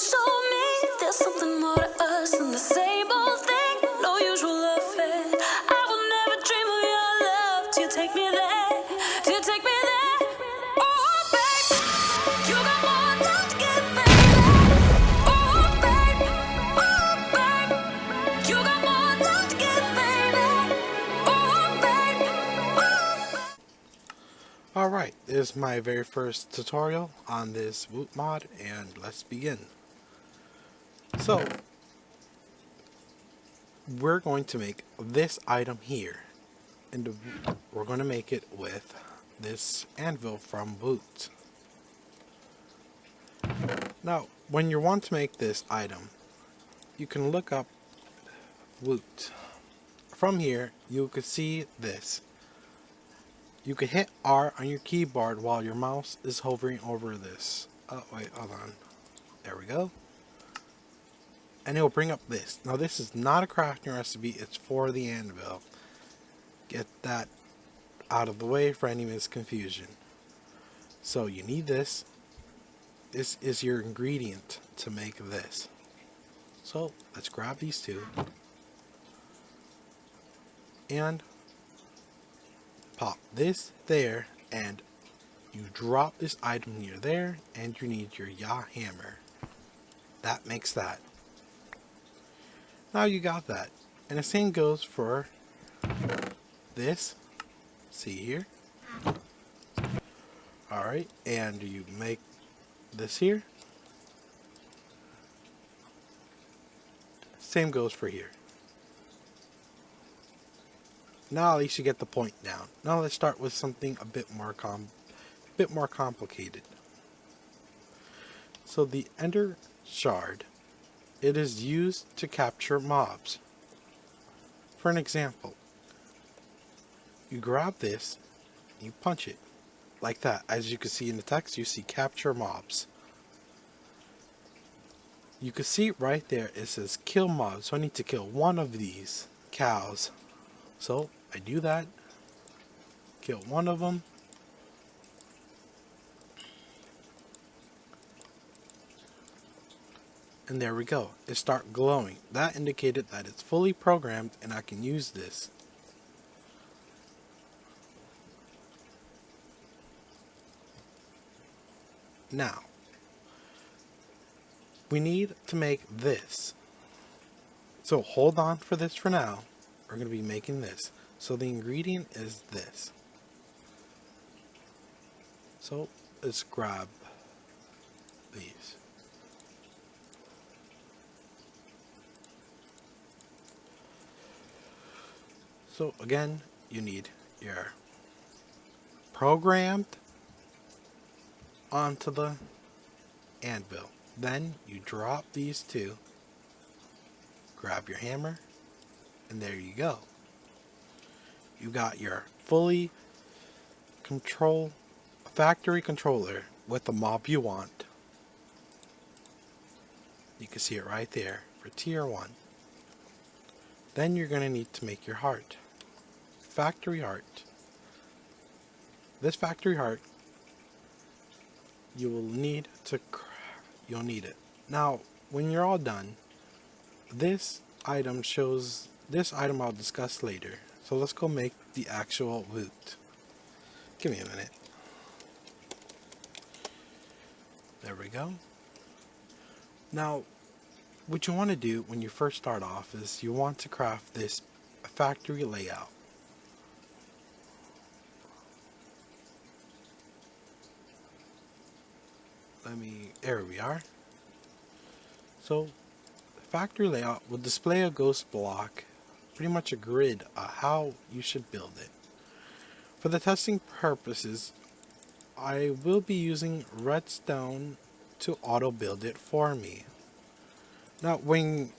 show me there's something more to us than the same old thing. No usual affair. I will never dream of your love till you take me there. Till you take me there. Oh, babe, you got more love to give, baby. Oh, babe, you got more love to give, baby. Oh, babe, Alright, this is my very first tutorial on this Woot mod, and let's begin. So, we're going to make this item here, and we're going to make it with this anvil from Woot. Now, when you want to make this item, you can look up Woot. From here, you can see this. You can hit R on your keyboard while your mouse is hovering over this. Oh, wait, hold on. There we go. And it will bring up this. Now, this is not a crafting recipe. It's for the anvil. Get that out of the way for any misconfusion. So, you need this. This is your ingredient to make this. So, let's grab these two. And pop this there, and you drop this item near there, and you need your hammer. That makes that. Now you got that. And the same goes for this. See here? Alright, and you make this here. Same goes for here. Now at least you get the point down. Now let's start with something a bit more complicated. So the Ender Shard, it is used to capture mobs. For an example, you grab this, you punch it like that. As you can see in the text, you see capture mobs. You can see right there it says kill mobs. So I need to kill one of these cows. So I do that, kill one of them, and there we go. It starts glowing. That indicated that it's fully programmed and I can use this. Now, we need to make this. So hold on for this for now. We're going to be making this. So the ingredient is this. So let's grab these. So again, you need your programmed onto the anvil. Then you drop these two, grab your hammer, and there you go. You got your fully factory controller with the mob you want. You can see it right there for tier 1. Then you're going to need to make your heart. Factory heart. This factory heart, you'll need it. Now, when you're all done, this item I'll discuss later. So let's go make the actual Woot. Give me a minute. There we go. Now, what you want to do when you first start off is you want to craft this factory layout. There we are. So, the factory layout will display a ghost block, pretty much a grid of how you should build it. For the testing purposes, I will be using redstone to auto build it for me. Now, when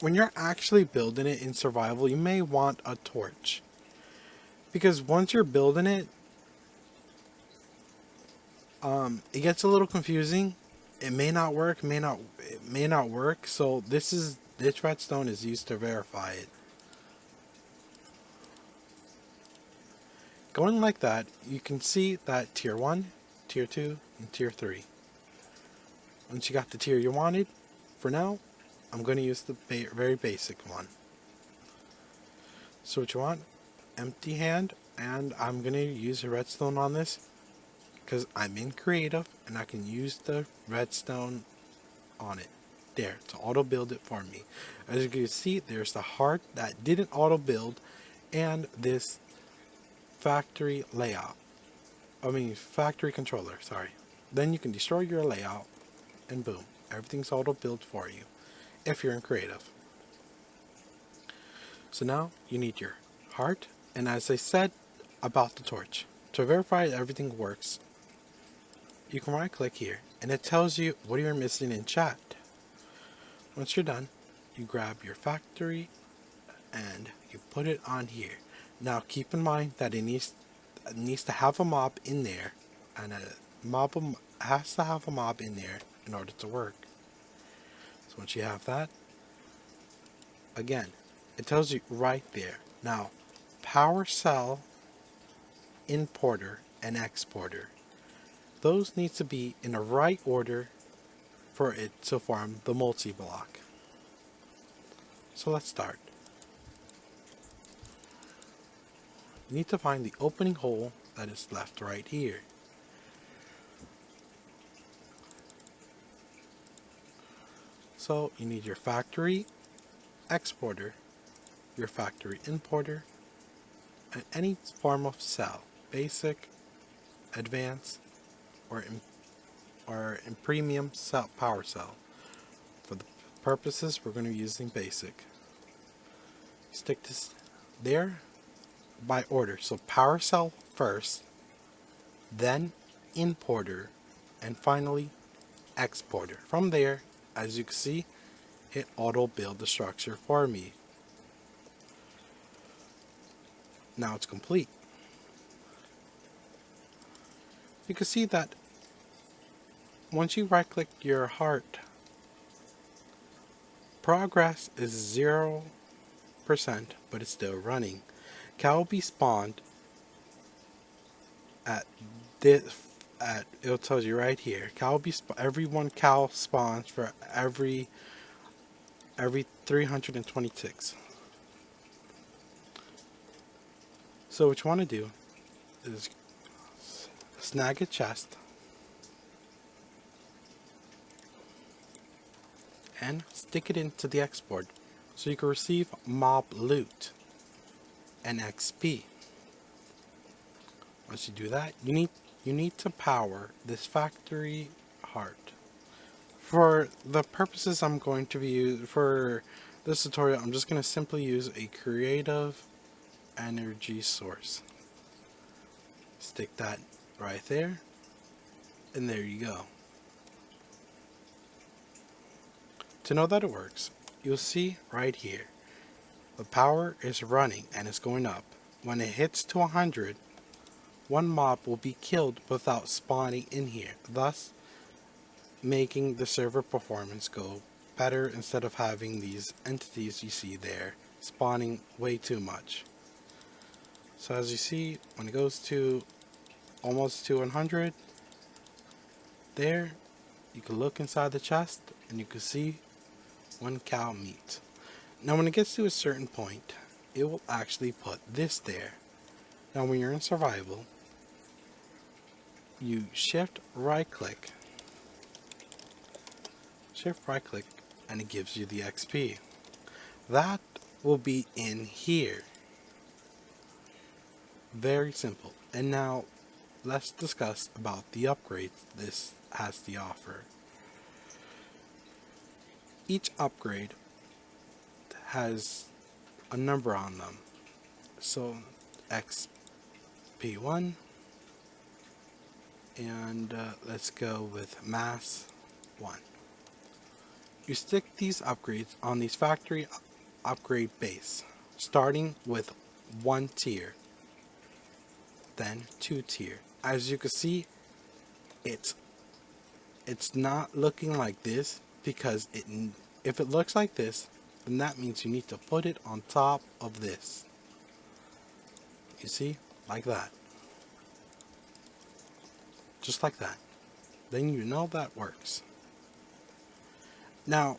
you're actually building it in survival, you may want a torch, because once you're building it, it gets a little confusing. It may not work, it may not work. So this redstone is used to verify it. Going like that, you can see that tier 1, tier 2, and tier 3. Once you got the tier you wanted, for now, I'm going to use the very basic one. So what you want, empty hand, and I'm going to use a redstone on this because I'm in creative and I can use the redstone on it. There, to auto build it for me. As you can see, there's the heart that didn't auto build and this factory layout. Factory controller, sorry. Then you can destroy your layout and boom, everything's auto built for you if you're in creative. So now you need your heart, and as I said about the torch, to verify that everything works, you can right click here and it tells you what you're missing in chat. Once you're done, you grab your factory and you put it on here. Now keep in mind that it needs to have a mob in there, and a mob has to have a mob in there in order to work. So once you have that, again, it tells you right there. Now, power cell, importer, and exporter. Those need to be in the right order for it to form the multi-block. So let's start. You need to find the opening hole that is left right here. So you need your factory exporter, your factory importer, and any form of cell, basic, advanced, or in premium cell, power cell. For the purposes, we're going to be using basic. Stick this there by order. So power cell first, then importer, and finally exporter. From there, as you can see, it auto build the structure for me. Now it's complete. You can see that once you right click your heart, progress is 0%, but it's still running. Cow will be spawned at this, it'll tell you right here. Cow will be every one cow spawns for every 320 ticks. So what you want to do is snag a chest and stick it into the export so you can receive mob loot and XP. Once you do that, you need to power this factory heart. For the purposes I'm going to be using for this tutorial, I'm just going to simply use a creative energy source. Stick that right there, and there you go. To know that it works, you'll see right here, the power is running and it's going up. When it hits to 100, one mob will be killed without spawning in here, thus making the server performance go better instead of having these entities you see there spawning way too much. So as you see, when it goes to almost to 100, there you can look inside the chest and you can see one cow meat. Now when it gets to a certain point, it will actually put this there. Now when you're in survival, you shift right click, and it gives you the XP. That will be in here. Very simple. And now let's discuss about the upgrades this has to offer. Each upgrade has a number on them. So XP1, and let's go with mass 1. You stick these upgrades on these factory upgrade base, starting with 1 tier, then 2 tier. As you can see, it's not looking like this because if it looks like this, then that means you need to put it on top of this. You see, like that, just like that. Then you know that works. Now,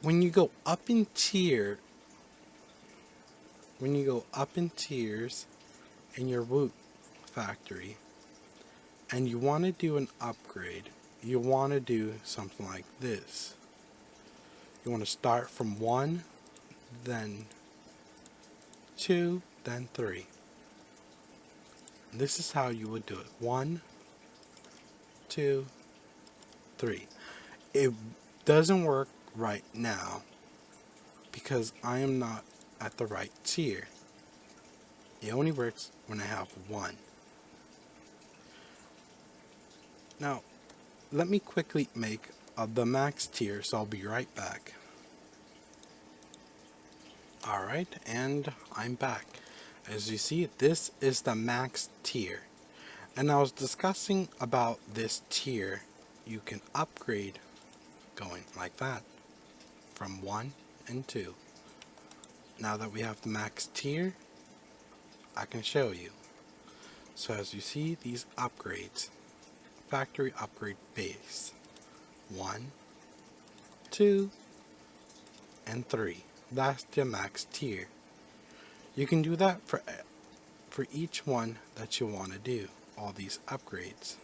when you go up in tier, when you go up in tiers in your Woot factory, and you want to do an upgrade, you want to do something like this. You want to start from 1, then 2, then 3. This is how you would do it. 1, 2, 3. It doesn't work right now because I am not at the right tier. It only works when I have 1. Now, let me quickly make the max tier, so I'll be right back. Alright, and I'm back. As you see, this is the max tier. And I was discussing about this tier. You can upgrade going like that from 1 and 2. Now that we have the max tier, I can show you. So as you see, these upgrades, factory upgrade base, 1, 2, and 3. That's the max tier. You can do that for each one that you want to do, all these upgrades.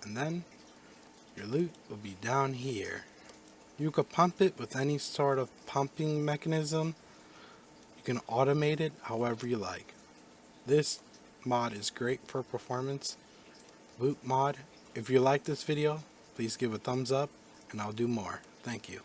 And then your loot will be down here. You could pump it with any sort of pumping mechanism. You can automate it however you like. This mod is great for performance. Woot mod. If you like this video, please give a thumbs up and I'll do more. Thank you.